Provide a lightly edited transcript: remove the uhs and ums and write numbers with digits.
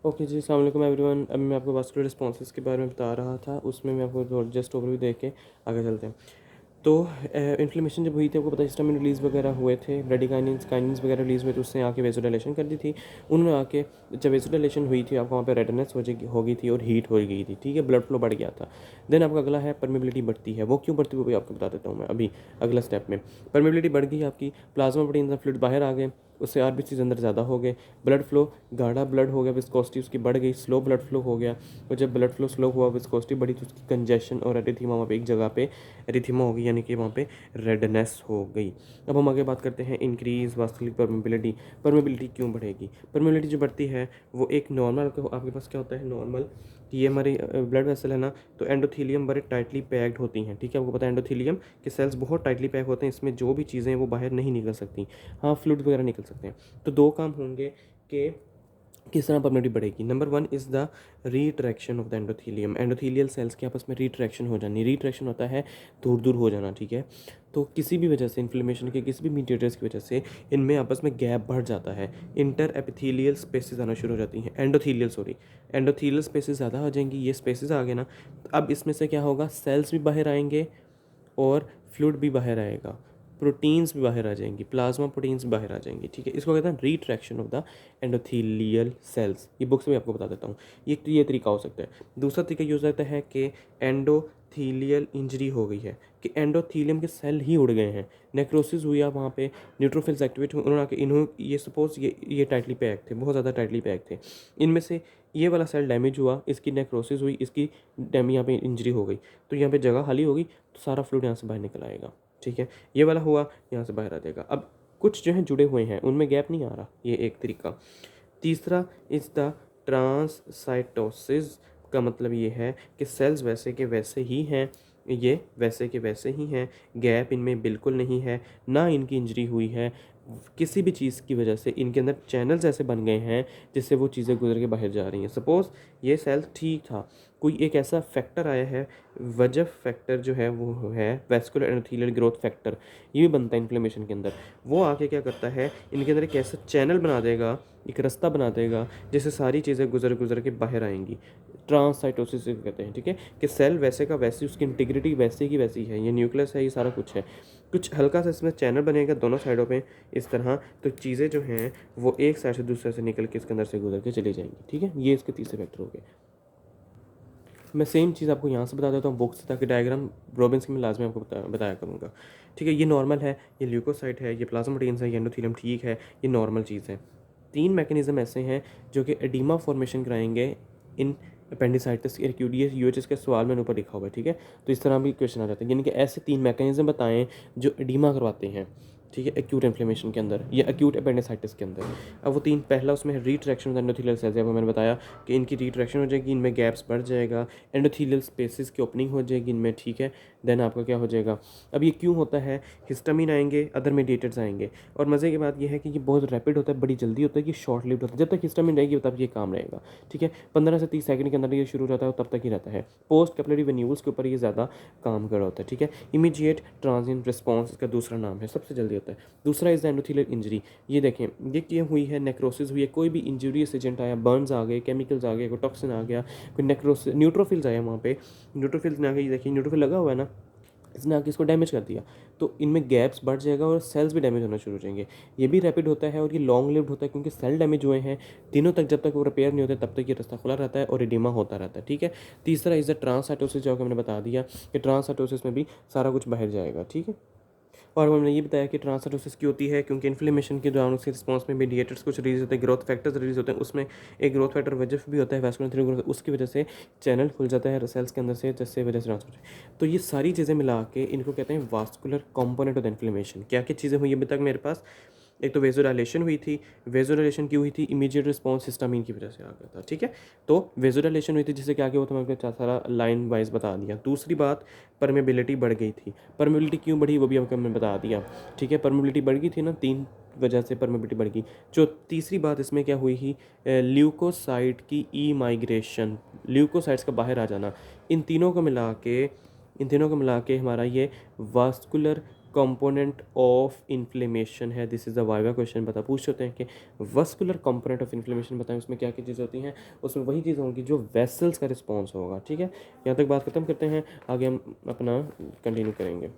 Okay जी, अस्सलाम वालेकुम everyone. अभी मैं आपको वास्कुलर रिस्पॉन्सेज के बारे में बता रहा था, उसमें मैं आपको जस्ट ओवरव्यू देख के आगे चलते हैं। तो इन्फ्लेमेशन जब हुई थी, आपको पता है हिस्टामिन रिलीज़ वगैरह हुए थे, ब्रेडिकाइनिन्स काइनिन्स वगैरह रिलीज़ हुए थे, उसने आके वेसोडाइलेशन कर दी थी। उन्होंने आके जब वेसोडाइलेशन हुई थी, आपको वहाँ पे रेडनेस हो गई थी और हीट हो गई थी, ठीक है, ब्लड फ्लो बढ़ गया था। देन आपका अगला है परमेबिलिटी बढ़ती है। वो क्यों बढ़ती है वो भी आपको बता देता हूँ मैं अभी अगला स्टेप में। परमेबिलिटी बढ़ गई आपकी, प्लाज्मा प्रोटीन फ्लूइड बाहर आ गए, उससे आरबीसीज अंदर ज़्यादा हो गए, ब्लड फ्लो गाढ़ा ब्लड हो गया, विस्कोसिटी उसकी बढ़ गई, स्लो ब्लड फ्लो हो गया। और जब ब्लड फ्लो स्लो हुआ, विस्कोसिटी बढ़ी, तो उसकी कंजेशन और एरिथीमा वहाँ पे एक जगह पे एरिथीमा हो गई, यानी कि वहाँ पे रेडनेस हो गई। अब हम आगे बात करते हैं इंक्रीज वास्कुलर परमेबिलिटी। परमेबिलिटी क्यों बढ़ेगी? परमेबिलिटी जो बढ़ती है वो एक नॉर्मल, आपके पास क्या होता है नॉर्मल, कि ये हमारी ब्लड वेसल है ना, तो एंडोथीलियम बड़े टाइटली पैक्ड होती हैं, ठीक है। आपको पता है एंडोथीलियम के सेल्स बहुत टाइटली पैक होते हैं, इसमें जो भी चीज़ें हैं वो बाहर नहीं निकल सकती। हाँ, फ्लूइड वगैरह निकल सकते हैं। तो दो काम होंगे कि किस तरह परमेबिलिटी बढ़ेगी। Number one is the retraction of the endothelium. Endothelial cells के आपस में रीट्रैक्शन हो जानी। रीट्रैक्शन होता है दूर दूर हो जाना, ठीक है। तो किसी भी वजह से, इन्फ्लेमेशन के किसी भी मीडिएटर्स की वजह से इनमें आपस में गैप बढ़ जाता है, इंटर एपिथेलियल स्पेसेस आना शुरू हो जाती हैं, एंडोथीलियल स्पेसेस ज़्यादा हो जाएंगी। ये स्पेसेस आ गए ना, अब इसमें से क्या होगा, सेल्स भी बाहर आएंगे और फ्लूइड भी बाहर आएगा, प्रोटीन्स भी बाहर आ जाएंगी, प्लाज्मा प्रोटीन्स भी बाहर आ जाएंगी, ठीक है। इसको कहते हैं रीट्रैक्शन ऑफ द एंडोथीलियल सेल्स। ये बुक्स में आपको बता देता हूँ। ये तरीका हो सकता है। दूसरा तरीका ये हो सकता है कि एंडोथीलियल इंजरी हो गई है, कि एंडोथीलियम के सेल ही उड़ गए हैं, नेक्रोसिस हुई है वहाँ पे, न्यूट्रोफिल्स एक्टिवेट हुए, उन्होंने आके ये सपोज ये टाइटली पैक थे, बहुत ज़्यादा टाइटली पैक थे, इनमें से ये वाला सेल डैमेज हुआ, इसकी नेक्रोसिस हुई, इसकी यहाँ पे इंजरी हो गई, तो यहाँ पे जगह खाली होगी, तो सारा फ्लूइड यहाँ से बाहर निकल आएगा, ठीक है। ये वाला हुआ, यहाँ से बाहर आ जाएगा। अब कुछ जो है जुड़े हुए हैं, उनमें गैप नहीं आ रहा, ये एक तरीका। तीसरा इज़ द ट्रांससाइटोसिस। का मतलब ये है कि सेल्स वैसे के वैसे ही हैं, ये वैसे के वैसे ही हैं, गैप इनमें बिल्कुल नहीं है, ना इनकी इंजरी हुई है, किसी भी चीज़ की वजह से इनके अंदर चैनल्स ऐसे बन गए हैं जिससे वो चीज़ें गुजर के बाहर जा रही हैं। सपोज़ ये सेल ठीक था, कोई एक ऐसा फैक्टर आया है, वजफ फैक्टर जो है वो है वैस्कुलर एंडोथेलियल ग्रोथ फैक्टर, ये भी बनता है इन्फ्लेमेशन के अंदर। वो आके क्या करता है, इनके अंदर एक ऐसा चैनल बना देगा, एक रास्ता बना देगा, जिससे सारी चीज़ें गुजर गुजर के बाहर आएंगी। ट्रांससाइटोसिस कहते हैं, ठीक है, कि सेल वैसे का वैसे, उसकी इंटीग्रिटी वैसे की वैसी है, ये न्यूक्लियस है, ये सारा कुछ है, कुछ हल्का सा इसमें चैनल बनेगा दोनों साइडों पे इस तरह, तो चीज़ें जो हैं वो एक साइड से दूसरे से निकल के इसके अंदर से गुजर के चली जाएंगी, ठीक है। ये इसके तीसरे फैक्टर हो गए। मैं सेम चीज़ आपको यहाँ से बता देता हूँ बुक से, ताकि डायग्राम रोबिन्स में लाजमी आपको बताया करूँगा, ठीक है। ये नॉर्मल है, ये ल्यूकोसाइट है, ये प्लाज्मा प्रोटीन्स है, ये एंडोथेलियम ठीक है, ये नॉर्मल चीज़ है। तीन मैकेनिज्म ऐसे हैं जो कि एडीमा फॉर्मेशन कराएंगे इन अपेंडिसाइटिस एक्यूट, यूएचएस के सवाल में ऊपर लिखा हुआ है, ठीक है। तो इस तरह भी क्वेश्चन आ जाते हैं, यानी कि ऐसे तीन मैकेनिज्म बताएं जो एडीमा करवाते हैं, ठीक है, एक्यूट इन्फ्लेमेशन के अंदर या एक्यूट अपेंडिसाइटिस के अंदर। अब वो तीन, पहला उसमें है रीट्रैक्शन ऑफ एंडोथेलियल सेल्स, जैसे मैंने बताया कि इनकी रीट्रैक्शन हो जाएगी, इनमें गैप्स बढ़ जाएगा, एंडोथेलियल स्पेसिस की ओपनिंग हो जाएगी इनमें, ठीक है। देन आपका क्या हो जाएगा, अब ये क्यों होता है, हिस्टामिन आएंगे, अदर मेडिएटर्स आएंगे, और मज़े की बात यह है कि ये बहुत रैपिड होता है, बड़ी जल्दी होता है, कि शॉर्ट लिव्ड होता है। जब तक हिस्टामिन रहेगी तब ये काम रहेगा, ठीक है। 15 से 30 सेकंड के अंदर ये शुरू हो जाता है और तब तक ही रहता है। पोस्ट कैपिलरी वेन्यूल्स के ऊपर ये ज़्यादा काम कर रहा होता है, ठीक है। इमीडिएट ट्रांजिएंट रिस्पॉन्स इसका दूसरा नाम है, सबसे जल्दी होता है। दूसरा इज एंडोथेलियल इंजरी। ये देखें, ये क्या हुई है, नेक्रोसिस हुई है, कोई भी इंजूरियस एजेंट आया, बर्न्स आ गए, केमिकल्स आ गए, कोई टॉक्सिन आ गया, कोई नेक्रोसिस, न्यूट्रोफिल्स आया वहाँ पे, न्यूट्रोफिल्स ने आके, ये देखिए न्यूट्रोफिल लगा हुआ है ना, इसने आके इसको डैमेज कर दिया, तो इनमें गैप्स बढ़ जाएगा और सेल्स भी डैमेज होना शुरू हो जाएंगे। ये भी रैपिड होता है और ये लॉन्ग लिव्ड होता है, क्योंकि सेल डैमेज हुए हैं दिनों तक, जब तक वो रिपेयर नहीं होते तब तक ये रास्ता खुला रहता है और एडिमा होता रहता है, ठीक है। तीसरा इज़ द ट्रांससाइटोसिस, जो कि मैंने बता दिया कि ट्रांससाइटोसिस में भी सारा कुछ बाहर जाएगा, ठीक है। और हमने ये बताया कि ट्रांससाइटोसिस की होती है क्योंकि इन्फ्लेमेशन के दौरान उसके रिस्पॉन्स में मीडिएटर्स कुछ रिलीज होते हैं, ग्रोथ फैक्टर्स रिलीज होते हैं, उसमें एक ग्रोथ फैक्टर वजफ भी होता है, वैस्कुलर ग्रोथ, उसकी वजह से चैनल खुल जाता है सेल्स के अंदर से, जिससे वजह से ट्रांसफर। तो ये सारी चीज़ें मिला के इनको कहते हैं वास्कुलर कॉम्पोनेंट ऑफ इन्फ्लेमेशन। क्या क्या चीज़ें हुई अभी तक मेरे पास, एक तो वेजोडाइलेशन हुई थी, वेजोडाइलेशन क्यों हुई थी, इमीडिएट रिस्पॉन्स हिस्टामिन की वजह से आ गया था, ठीक है। तो वेजोडाइलेशन हुई थी, जिससे क्या किया, वो तो मैंने सारा लाइन वाइज बता दिया। दूसरी बात, परमेबिलिटी बढ़ गई थी। परमेबिलिटी क्यों बढ़ी वो भी आपको मैंने बता दिया, ठीक है। परमेबिलिटी बढ़ गई थी ना, तीन वजह से परमेबिलिटी बढ़ गई। जो तीसरी बात इसमें क्या हुई थी, ल्यूकोसाइट की ई माइग्रेशन, ल्यूकोसाइट्स का बाहर आ जाना। इन तीनों को मिला के हमारा ये वास्कुलर कंपोनेंट ऑफ इन्फ्लेमेशन है, this is the viva question. पूछ होते हैं कि वस्कुलर कंपोनेंट ऑफ इन्फ्लेमेशन बताएं, उसमें क्या क्या चीज़ें होती हैं। उसमें वही चीज़ होंगी जो वेसल्स का रिस्पॉन्स होगा। ठीक है, यहाँ तक बात ख़त्म करते हैं, आगे हम अपना कंटिन्यू करेंगे।